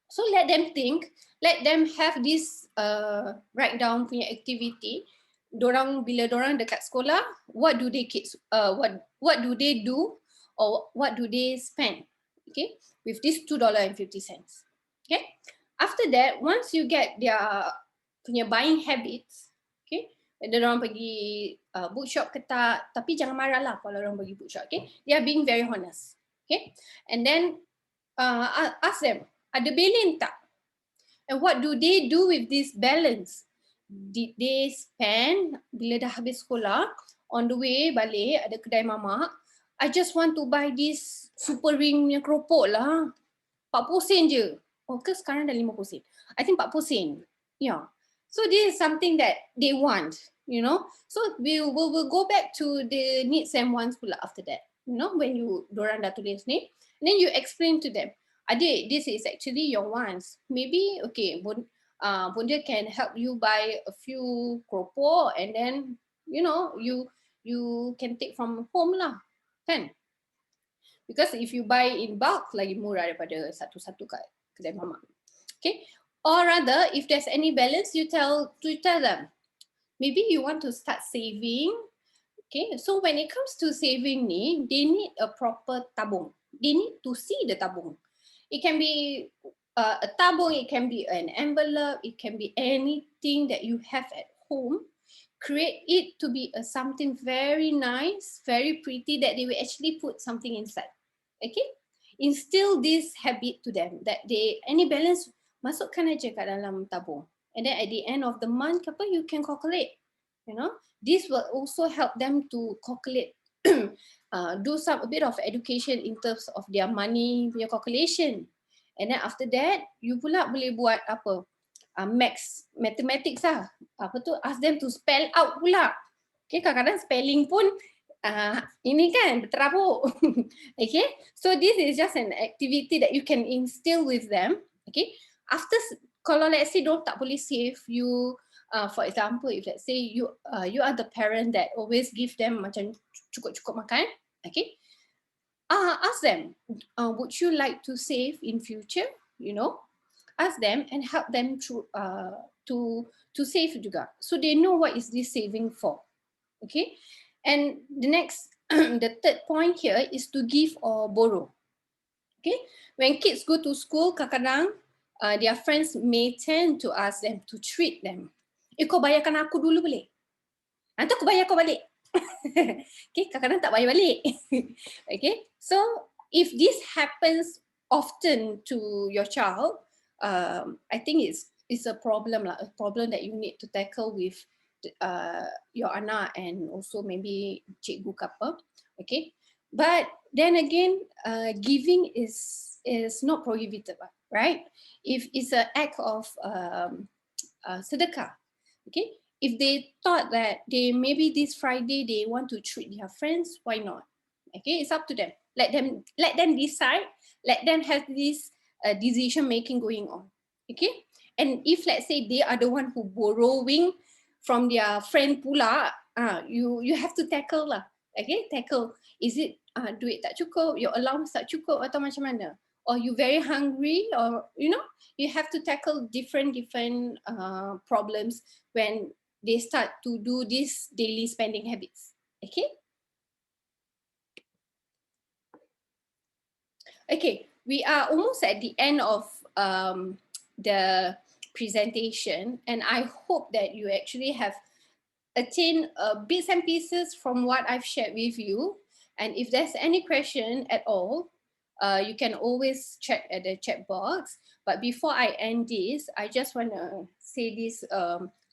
So let them think, let them have this write down punya activity. Dorang bila dorang dekat sekolah, what do they kids what do they do or what do they spend? Okay, with this $2.50. Okay, after that, once you get their punya buying habits, okay, whether orang pergi bookshop ke tak, tapi jangan marah lah kalau orang pergi bookshop. Okay, they are being very honest. Okay, and then ask them, ada balance tak? And what do they do with this balance? Did they spend bila dah habis sekolah, on the way balik ada kedai mamak, I just want to buy this super ring punya keropok lah, 40 sen je. Oh ke sekarang dah 50 sen? I think 40 sen. Yeah. So this is something that they want, you know. So we'll go back to the needs and wants pula after that. You know, when you dorang dah tulis ni, and then you explain to them, adik, this is actually your wants. Maybe, okay, Bonda can help you buy a few keropok and then, you know, you can take from home lah, kan? Because if you buy in bulk, lagi murah daripada satu-satu kat kedai mamak. Okay, or rather, if there's any balance, you tell them, maybe you want to start saving. Okay, so when it comes to saving ni, they need a proper tabung. They need to see the tabung. It can be a tabung, it can be an envelope, it can be anything that you have at home. Create it to be something very nice, very pretty, that they will actually put something inside. Okay, instill this habit to them that they any balance masukkan aja kat dalam tabung, and then at the end of the month apa you can calculate. You know, this will also help them to calculate, do a bit of education in terms of their money punya calculation. And then after that, you pula boleh buat apa? Mathematics lah. Apa tu? Ask them to spell out pula. Okay, kadang-kadang spelling pun ini kan berterabuk. Okay, so this is just an activity that you can instill with them. Okay, after kalau let's say don't tak boleh save, you for example, if let's say you are the parent that always give them macam cukup-cukup makan, okay, ask them, would you like to save in future? You know, ask them and help them to save juga, so they know what is this saving for. Okay, and the next, the third point here is to give or borrow. Okay, when kids go to school, kadang-kadang their friends may tend to ask them to treat them. Kau bayarkan aku dulu boleh? Nanti aku bayar kau balik. Okay, kadang-kadang tak bayar balik. Okay, so if this happens often to your child, I think it's a problem lah, a problem that you need to tackle with your anak and also maybe cikgu ke apa. Okay, but then again, giving is not prohibited, right? If it's an act of sedekah, okay. If they thought that maybe this Friday they want to treat their friends, why not? Okay, it's up to them. Let them decide. Let them have this decision making going on. Okay, and if let's say they are the one who borrowing from their friend pula, you have to tackle lah. Okay, tackle. Is it duit tak cukup, your allowance tak cukup atau macam mana? Or you very hungry, or you know, you have to tackle different problems when they start to do these daily spending habits. Okay. Okay, we are almost at the end of the presentation, and I hope that you actually have attained bits and pieces from what I've shared with you. And if there's any question at all, you can always check at the chat box. But before I end this, I just want to say this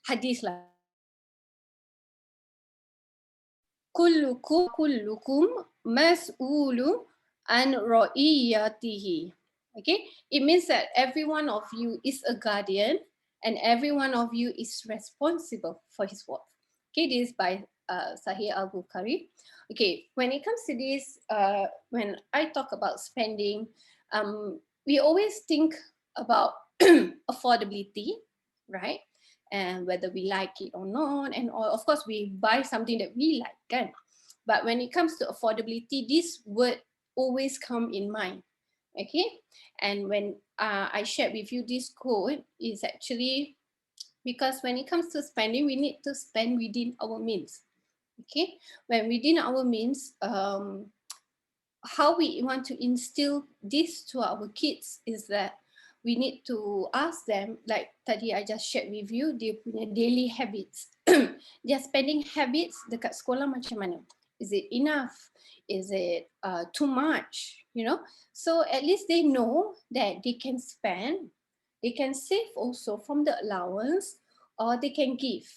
hadith lah. Kullukum mas'ulu an ra'iyatihi. Okay, it means that every one of you is a guardian and every one of you is responsible for his worth. Okay, this is by Sahih Al-Bukhari. Okay, when it comes to this, when I talk about spending, we always think about affordability, right? And whether we like it or not, and of course we buy something that we like, kan? But when it comes to affordability, this word always come in mind. Okay, and when I shared with you this quote, is actually because when it comes to spending, we need to spend within our means. Okay, when within our means, how we want to instill this to our kids is that we need to ask them, like tadi I just shared with you, dia punya daily habits. Their spending habits dekat sekolah macam mana? Is it enough? Is it too much? You know, so at least they know that they can spend, they can save also from the allowance, or they can give.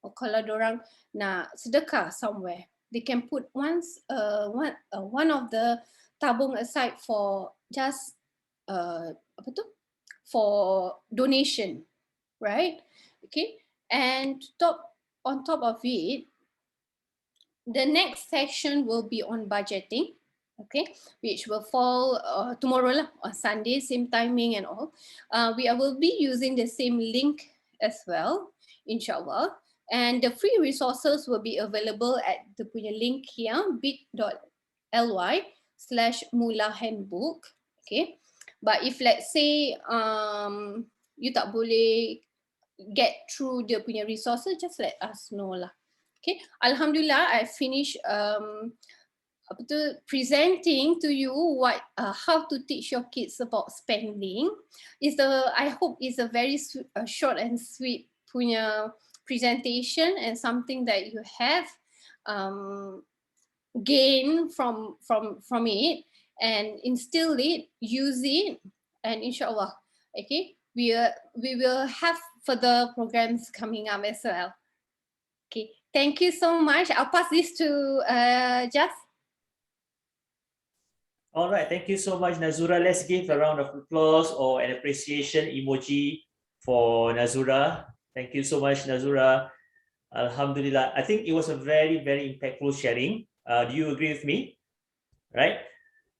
Or kalau dorang nak sedekah somewhere, they can put one of the tabung aside for just apa tu, for donation, right? Okay, and on top of it, the next session will be on budgeting, okay, which will fall tomorrow lah, on Sunday, same timing and all. We will be using the same link as well, inshallah. And the free resources will be available at the punya link here, bit.ly/Moolah handbook. Okay, but if let's say you tak boleh get through the punya resources, just let us know lah. Okay, Alhamdulillah, I finished presenting to you what how to teach your kids about spending. I hope is a very short and sweet punya presentation, and something that you have gain from it, and instill it, use it, and inshallah, okay, we will have further programs coming up as well. Okay, thank you so much. I'll pass this to Jas. All right, thank you so much, Nazura. Let's give a round of applause or an appreciation emoji for Nazura. Thank you so much, Nazura. Alhamdulillah. I think it was a very, very impactful sharing. Do you agree with me? Right?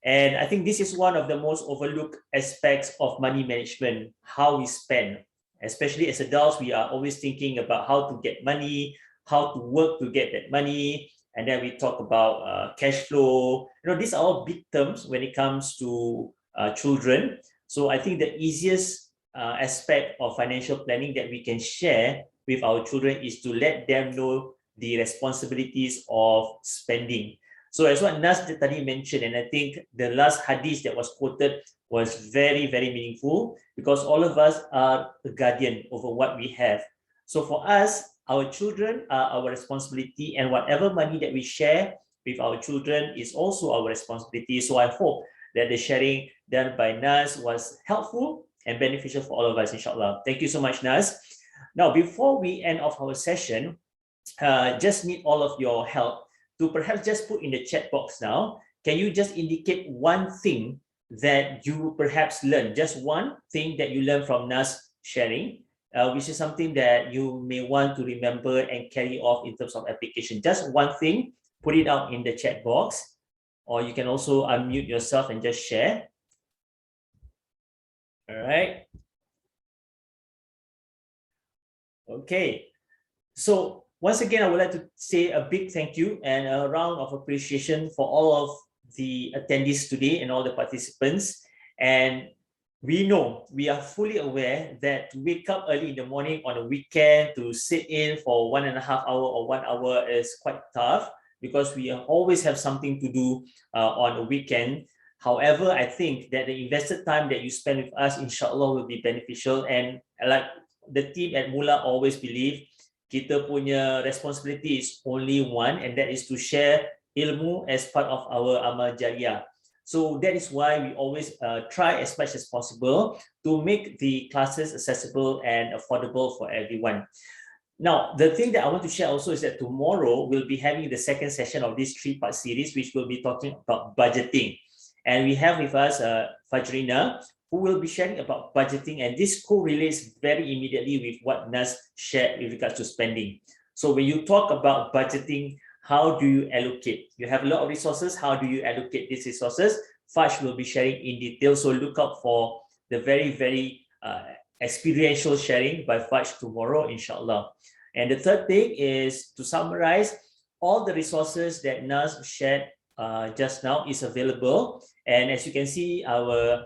And I think this is one of the most overlooked aspects of money management, how we spend. Especially as adults, we are always thinking about how to get money, how to work to get that money, and then we talk about cash flow. You know, these are all big terms when it comes to children. So I think the easiest aspect of financial planning that we can share with our children is to let them know the responsibilities of spending. So as what Naz tadi mentioned, and I think the last hadith that was quoted was very, very meaningful, because all of us are the guardian over what we have. So for us, our children are our responsibility, and whatever money that we share with our children is also our responsibility. So I hope that the sharing done by Naz was helpful and beneficial for all of us, inshallah. Thank you so much, Naz. Now, before we end off our session, just need all of your help to perhaps just put in the chat box now. Can you just indicate one thing that you perhaps learned, just one thing that you learned from Naz sharing, which is something that you may want to remember and carry off in terms of application. Just one thing, put it out in the chat box, or you can also unmute yourself and just share. All right. Okay. So once again, I would like to say a big thank you and a round of appreciation for all of the attendees today and all the participants. And we know, we are fully aware that to wake up early in the morning on a weekend to sit in for 1.5 hours or 1 hour is quite tough, because we always have something to do on a weekend. However, I think that the invested time that you spend with us, inshallah, will be beneficial. And like the team at Moolah always believe, kita punya responsibility is only one, and that is to share ilmu as part of our amal jariyah. So that is why we always try as much as possible to make the classes accessible and affordable for everyone. Now, the thing that I want to share also is that tomorrow we'll be having the second session of this 3-part series, which will be talking about budgeting. And we have with us Fajrina who will be sharing about budgeting, and this correlates very immediately with what Naz shared with regards to spending. So when you talk about budgeting, how do you allocate? You have a lot of resources. How do you allocate these resources? Faj will be sharing in detail. So look out for the very experiential sharing by Faj tomorrow, inshallah. And the third thing is to summarize all the resources that Naz shared just now is available. And as you can see, our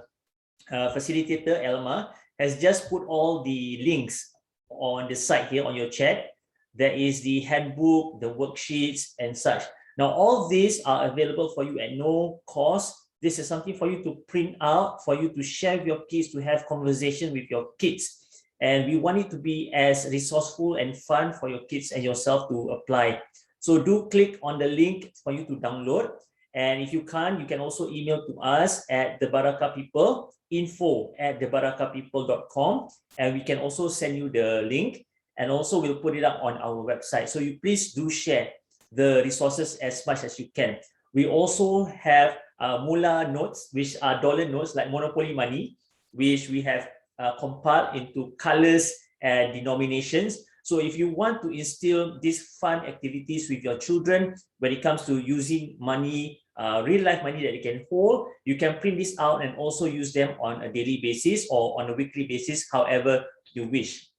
facilitator, Elma, has just put all the links on the site here on your chat. There is the handbook, the worksheets, and such. Now, all these are available for you at no cost. This is something for you to print out, for you to share with your kids, to have conversation with your kids. And we want it to be as resourceful and fun for your kids and yourself to apply. So do click on the link for you to download. And if you can't, you can also email to us at the Barakah People, info@thebarakahpeople.com, and we can also send you the link, and also we'll put it up on our website. So you please do share the resources as much as you can. We also have Moolah notes, which are dollar notes like Monopoly money, which we have compiled into colors and denominations. So if you want to instill these fun activities with your children when it comes to using money, real life money that they can hold, you can print this out and also use them on a daily basis or on a weekly basis, however you wish.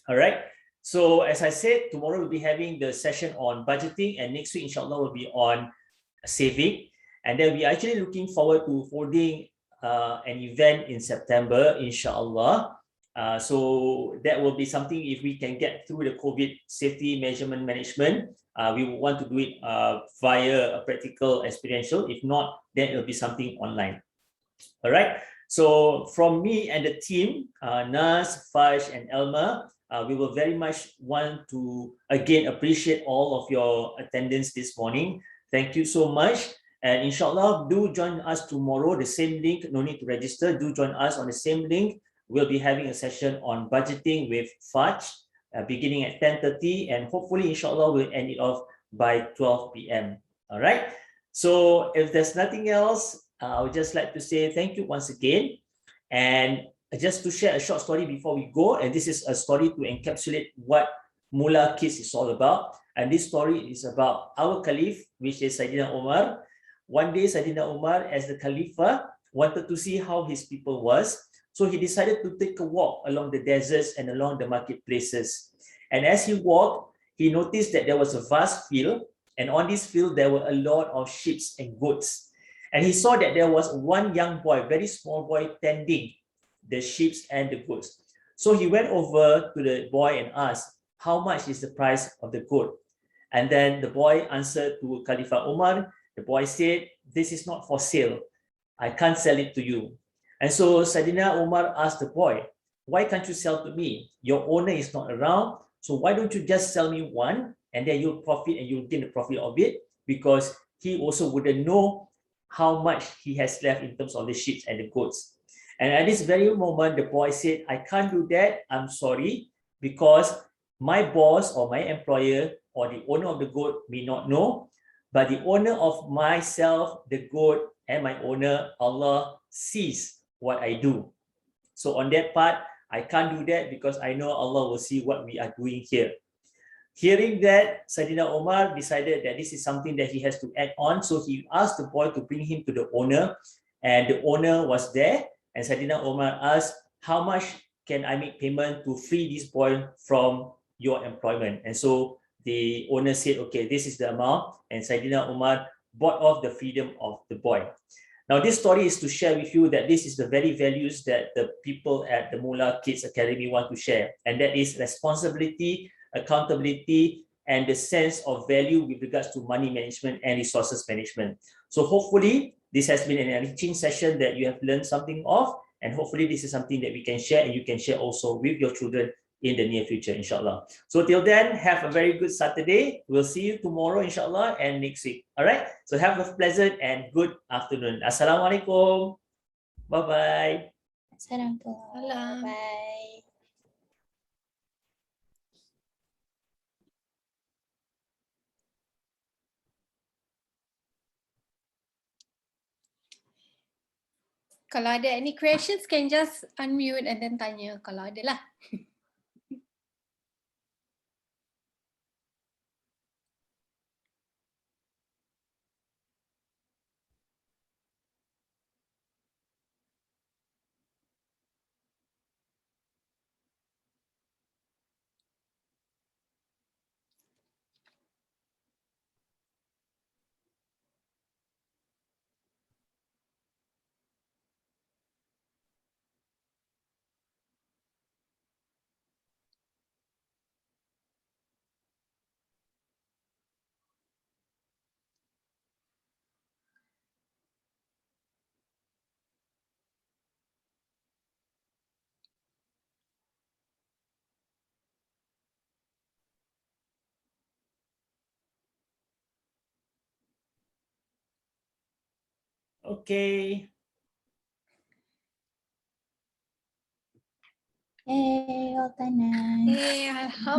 All right. So as I said, tomorrow we'll be having the session on budgeting, and next week, inshallah, will be on saving. And then we are actually looking forward to holding an event in September, inshallah. So that will be something, if we can get through the COVID safety measurement management, we will want to do it via a practical experiential. If not, then it will be something online. All right. So from me and the team, Naz, Faj, and Elma, we will very much want to again appreciate all of your attendance this morning. Thank you so much. And inshallah, do join us tomorrow. The same link, no need to register. Do join us on the same link. We'll be having a session on budgeting with Faj beginning at 10:30, and hopefully, inshallah, we'll end it off by 12 p.m. All right. So if there's nothing else, I would just like to say thank you once again. And just to share a short story before we go, and this is a story to encapsulate what Moolah Kids is all about. And this story is about our Caliph, which is Sayyidina Umar. One day, Sayyidina Umar, as the Khalifa, wanted to see how his people was. So he decided to take a walk along the deserts and along the marketplaces. And as he walked, he noticed that there was a vast field, and on this field, there were a lot of sheep and goats. And he saw that there was one young boy, very small boy, tending the sheep and the goats. So he went over to the boy and asked, how much is the price of the goat? And then the boy answered to Khalifa Umar. The boy said, this is not for sale. I can't sell it to you. And so Sayyidina Umar asked the boy, why can't you sell to me? Your owner is not around. So why don't you just sell me one, and then you'll profit and you'll gain the profit of it, because he also wouldn't know how much he has left in terms of the sheep and the goats. And at this very moment, the boy said, I can't do that. I'm sorry, because my boss or my employer or the owner of the goat may not know, but the owner of myself, the goat, and my owner, Allah, sees what I do. So on that part, I can't do that because I know Allah will see what we are doing here. Hearing that, Sayyidina Umar decided that this is something that he has to add on. So he asked the boy to bring him to the owner, and the owner was there. And Sayyidina Umar asked, how much can I make payment to free this boy from your employment? And so the owner said, okay, this is the amount. And Sayyidina Umar bought off the freedom of the boy. Now, this story is to share with you that this is the very values that the people at the Moolah Kids Academy want to share. And that is responsibility, accountability, and the sense of value with regards to money management and resources management. So hopefully, this has been an enriching session that you have learned something of. And hopefully, this is something that we can share and you can share also with your children in the near future, inshallah. So till then, have a very good Saturday. We'll see you tomorrow, inshallah, and next week. All right. So have a pleasant and good afternoon. Assalamualaikum. Bye-bye. Assalamualaikum. Bye. Kalau ada any questions, can just unmute and then tanya kalau ada lah. Okay. Hey, all done. Alhamdulillah.